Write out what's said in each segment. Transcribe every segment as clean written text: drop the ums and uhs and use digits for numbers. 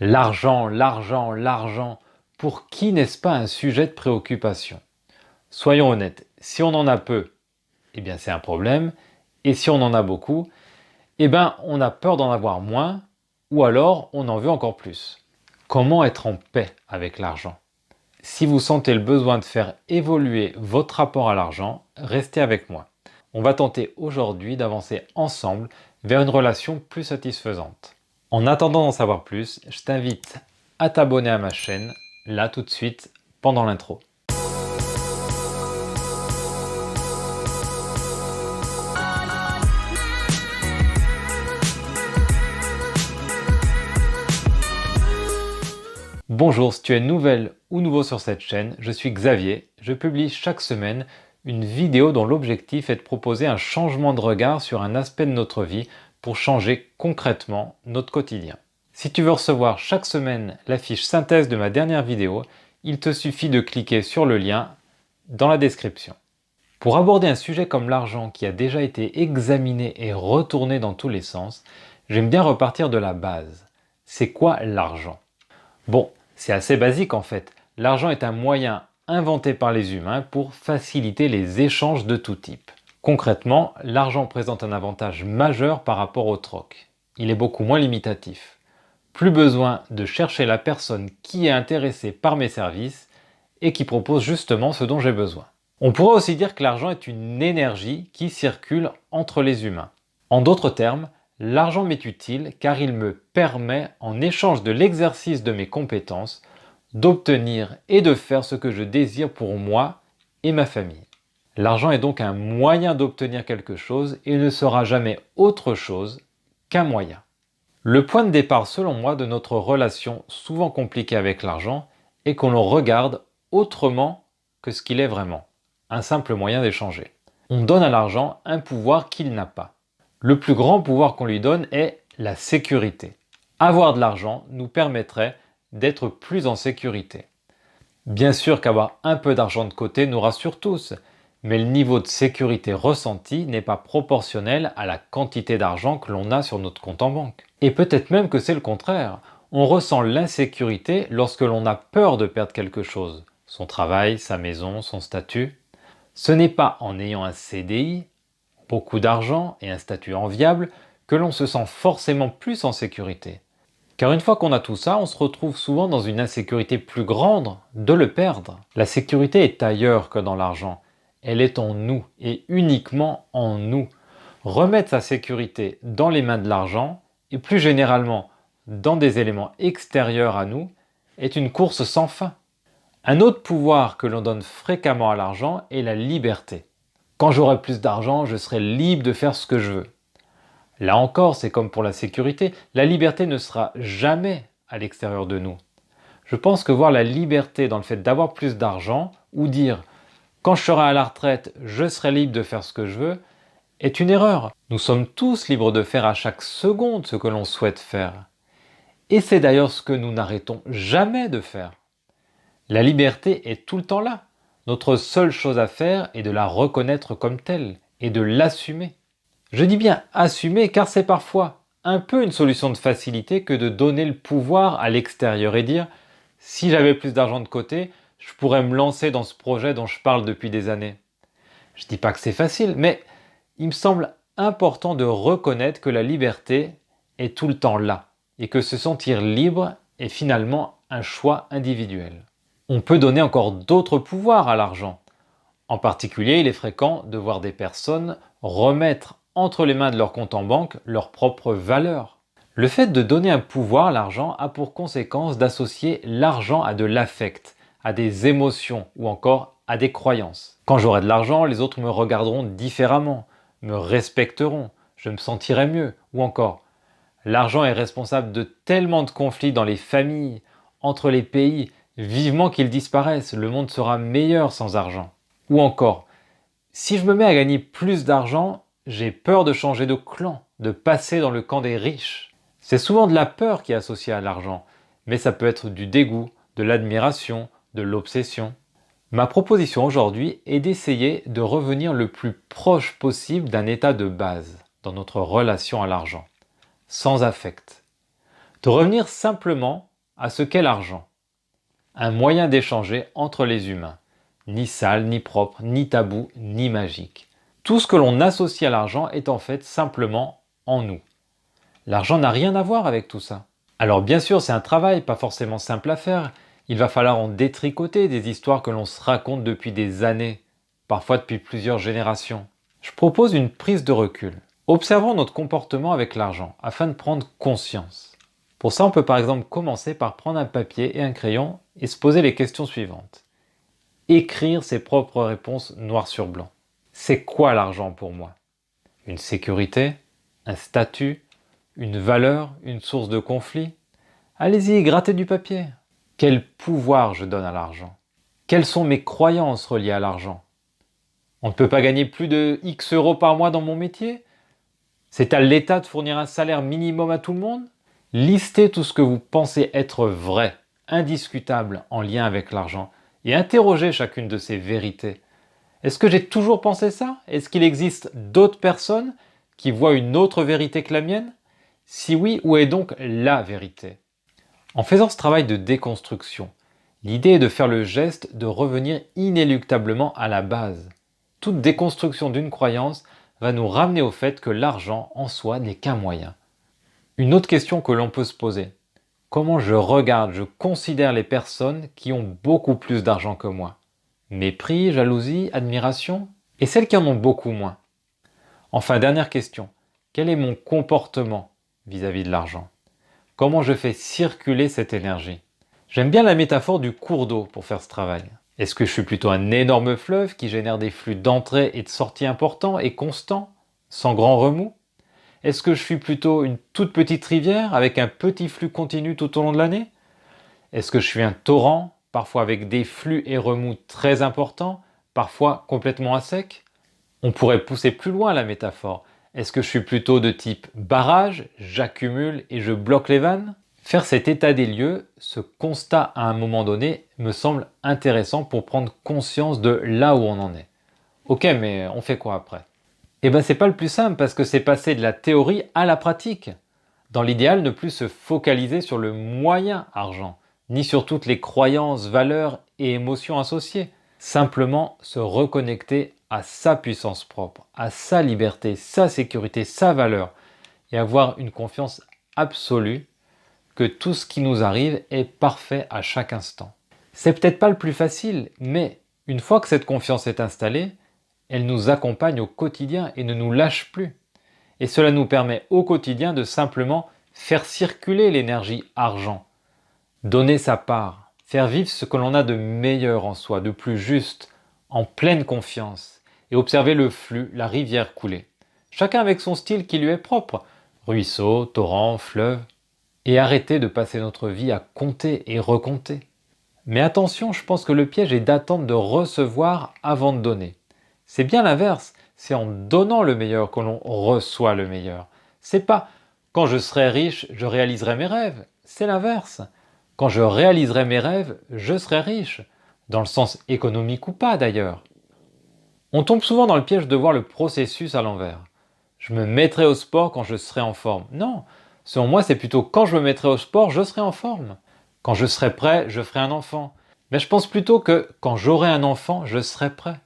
L'argent, l'argent, l'argent, pour qui n'est-ce pas un sujet de préoccupation? Soyons honnêtes, si on en a peu, eh bien c'est un problème, et si on en a beaucoup, eh bien on a peur d'en avoir moins, ou alors on en veut encore plus. Comment être en paix avec l'argent? Si vous sentez le besoin de faire évoluer votre rapport à l'argent, restez avec moi. On va tenter aujourd'hui d'avancer ensemble vers une relation plus satisfaisante. En attendant d'en savoir plus, je t'invite à t'abonner à ma chaîne, là tout de suite, pendant l'intro. Bonjour, si tu es nouvelle ou nouveau sur cette chaîne, je suis Xavier. Je publie chaque semaine une vidéo dont l'objectif est de proposer un changement de regard sur un aspect de notre vie pour changer concrètement notre quotidien. Si tu veux recevoir chaque semaine la fiche synthèse de ma dernière vidéo, il te suffit de cliquer sur le lien dans la description. Pour aborder un sujet comme l'argent qui a déjà été examiné et retourné dans tous les sens, j'aime bien repartir de la base. C'est quoi l'argent? Bon, c'est assez basique en fait. L'argent est un moyen inventé par les humains pour faciliter les échanges de tout type. Concrètement, l'argent présente un avantage majeur par rapport au troc. Il est beaucoup moins limitatif. Plus besoin de chercher la personne qui est intéressée par mes services et qui propose justement ce dont j'ai besoin. On pourrait aussi dire que l'argent est une énergie qui circule entre les humains. En d'autres termes, l'argent m'est utile car il me permet, en échange de l'exercice de mes compétences, d'obtenir et de faire ce que je désire pour moi et ma famille. L'argent est donc un moyen d'obtenir quelque chose et ne sera jamais autre chose qu'un moyen. Le point de départ, selon moi, de notre relation souvent compliquée avec l'argent est qu'on le regarde autrement que ce qu'il est vraiment. Un simple moyen d'échanger. On donne à l'argent un pouvoir qu'il n'a pas. Le plus grand pouvoir qu'on lui donne est la sécurité. Avoir de l'argent nous permettrait d'être plus en sécurité. Bien sûr qu'avoir un peu d'argent de côté nous rassure tous, mais le niveau de sécurité ressenti n'est pas proportionnel à la quantité d'argent que l'on a sur notre compte en banque. Et peut-être même que c'est le contraire. On ressent l'insécurité lorsque l'on a peur de perdre quelque chose. Son travail, sa maison, son statut. Ce n'est pas en ayant un CDI, beaucoup d'argent et un statut enviable que l'on se sent forcément plus en sécurité. Car une fois qu'on a tout ça, on se retrouve souvent dans une insécurité plus grande de le perdre. La sécurité est ailleurs que dans l'argent. Elle est en nous et uniquement en nous. Remettre sa sécurité dans les mains de l'argent et plus généralement dans des éléments extérieurs à nous est une course sans fin. Un autre pouvoir que l'on donne fréquemment à l'argent est la liberté. Quand j'aurai plus d'argent, je serai libre de faire ce que je veux. Là encore, c'est comme pour la sécurité, la liberté ne sera jamais à l'extérieur de nous. Je pense que voir la liberté dans le fait d'avoir plus d'argent ou dire « quand je serai à la retraite, je serai libre de faire ce que je veux » est une erreur. Nous sommes tous libres de faire à chaque seconde ce que l'on souhaite faire. Et c'est d'ailleurs ce que nous n'arrêtons jamais de faire. La liberté est tout le temps là. Notre seule chose à faire est de la reconnaître comme telle et de l'assumer. Je dis bien assumer car c'est parfois un peu une solution de facilité que de donner le pouvoir à l'extérieur et dire « si j'avais plus d'argent de côté, je pourrais me lancer dans ce projet dont je parle depuis des années ». Je ne dis pas que c'est facile, mais il me semble important de reconnaître que la liberté est tout le temps là et que se sentir libre est finalement un choix individuel. On peut donner encore d'autres pouvoirs à l'argent. En particulier, il est fréquent de voir des personnes remettre entre les mains de leur compte en banque leurs propres valeurs. Le fait de donner un pouvoir à l'argent a pour conséquence d'associer l'argent à de l'affect, à des émotions ou encore à des croyances. Quand j'aurai de l'argent, les autres me regarderont différemment, me respecteront, je me sentirai mieux. Ou encore, l'argent est responsable de tellement de conflits dans les familles, entre les pays, vivement qu'il disparaisse, le monde sera meilleur sans argent. Ou encore, si je me mets à gagner plus d'argent, j'ai peur de changer de clan, de passer dans le camp des riches. C'est souvent de la peur qui est associée à l'argent, mais ça peut être du dégoût, de l'admiration, de l'obsession. Ma proposition aujourd'hui est d'essayer de revenir le plus proche possible d'un état de base dans notre relation à l'argent, sans affect. De revenir simplement à ce qu'est l'argent. Un moyen d'échanger entre les humains. Ni sale, ni propre, ni tabou, ni magique. Tout ce que l'on associe à l'argent est en fait simplement en nous. L'argent n'a rien à voir avec tout ça. Alors bien sûr, c'est un travail pas forcément simple à faire. Il va falloir en détricoter des histoires que l'on se raconte depuis des années, parfois depuis plusieurs générations. Je propose une prise de recul. Observons notre comportement avec l'argent afin de prendre conscience. Pour ça, on peut par exemple commencer par prendre un papier et un crayon et se poser les questions suivantes. Écrire ses propres réponses noir sur blanc. C'est quoi l'argent pour moi? Une sécurité? Un statut? Une valeur? Une source de conflit? Allez-y, grattez du papier. Quel pouvoir je donne à l'argent? Quelles sont mes croyances reliées à l'argent? On ne peut pas gagner plus de X euros par mois dans mon métier? C'est à l'État de fournir un salaire minimum à tout le monde? Listez tout ce que vous pensez être vrai, indiscutable en lien avec l'argent et interrogez chacune de ces vérités. Est-ce que j'ai toujours pensé ça? Est-ce qu'il existe d'autres personnes qui voient une autre vérité que la mienne? Si oui, où est donc la vérité? En faisant ce travail de déconstruction, l'idée est de faire le geste de revenir inéluctablement à la base. Toute déconstruction d'une croyance va nous ramener au fait que l'argent en soi n'est qu'un moyen. Une autre question que l'on peut se poser: comment je regarde, je considère les personnes qui ont beaucoup plus d'argent que moi? Mépris, jalousie, admiration? Et celles qui en ont beaucoup moins? Enfin, dernière question, quel est mon comportement vis-à-vis de l'argent? Comment je fais circuler cette énergie? J'aime bien la métaphore du cours d'eau pour faire ce travail. Est-ce que je suis plutôt un énorme fleuve qui génère des flux d'entrée et de sortie importants et constants, sans grand remous? Est-ce que je suis plutôt une toute petite rivière avec un petit flux continu tout au long de l'année? Est-ce que je suis un torrent, parfois avec des flux et remous très importants, parfois complètement à sec? On pourrait pousser plus loin la métaphore. Est-ce que je suis plutôt de type barrage, j'accumule et je bloque les vannes? Faire cet état des lieux, ce constat à un moment donné, me semble intéressant pour prendre conscience de là où on en est. Ok, mais on fait quoi après? Eh bien, c'est pas le plus simple parce que c'est passer de la théorie à la pratique. Dans l'idéal, ne plus se focaliser sur le moyen argent, ni sur toutes les croyances, valeurs et émotions associées. Simplement se reconnecter à sa puissance propre, à sa liberté, sa sécurité, sa valeur, et avoir une confiance absolue que tout ce qui nous arrive est parfait à chaque instant. C'est peut-être pas le plus facile, mais une fois que cette confiance est installée, elle nous accompagne au quotidien et ne nous lâche plus. Et cela nous permet au quotidien de simplement faire circuler l'énergie argent, donner sa part, faire vivre ce que l'on a de meilleur en soi, de plus juste, en pleine confiance, et observer le flux, la rivière couler. Chacun avec son style qui lui est propre, ruisseau, torrent, fleuve, et arrêter de passer notre vie à compter et recompter. Mais attention, je pense que le piège est d'attendre de recevoir avant de donner. C'est bien l'inverse, c'est en donnant le meilleur que l'on reçoit le meilleur. C'est pas quand je serai riche, je réaliserai mes rêves, c'est l'inverse. Quand je réaliserai mes rêves, je serai riche, dans le sens économique ou pas d'ailleurs. On tombe souvent dans le piège de voir le processus à l'envers. Je me mettrai au sport quand je serai en forme. Non, selon moi c'est plutôt quand je me mettrai au sport, je serai en forme. Quand je serai prêt, je ferai un enfant. Mais je pense plutôt que quand j'aurai un enfant, je serai prêt.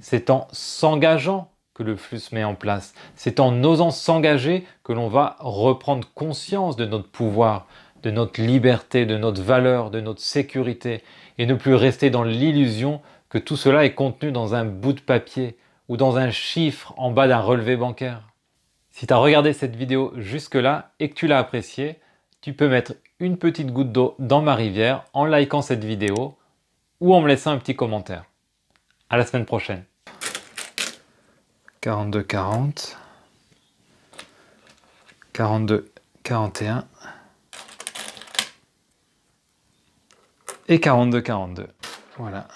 C'est en s'engageant que le flux se met en place. C'est en osant s'engager que l'on va reprendre conscience de notre pouvoir, de notre liberté, de notre valeur, de notre sécurité, et ne plus rester dans l'illusion que tout cela est contenu dans un bout de papier ou dans un chiffre en bas d'un relevé bancaire. Si tu as regardé cette vidéo jusque-là et que tu l'as appréciée, tu peux mettre une petite goutte d'eau dans ma rivière en likant cette vidéo ou en me laissant un petit commentaire. À la semaine prochaine. 42, 40, 42, 41 et 42, 42. Voilà.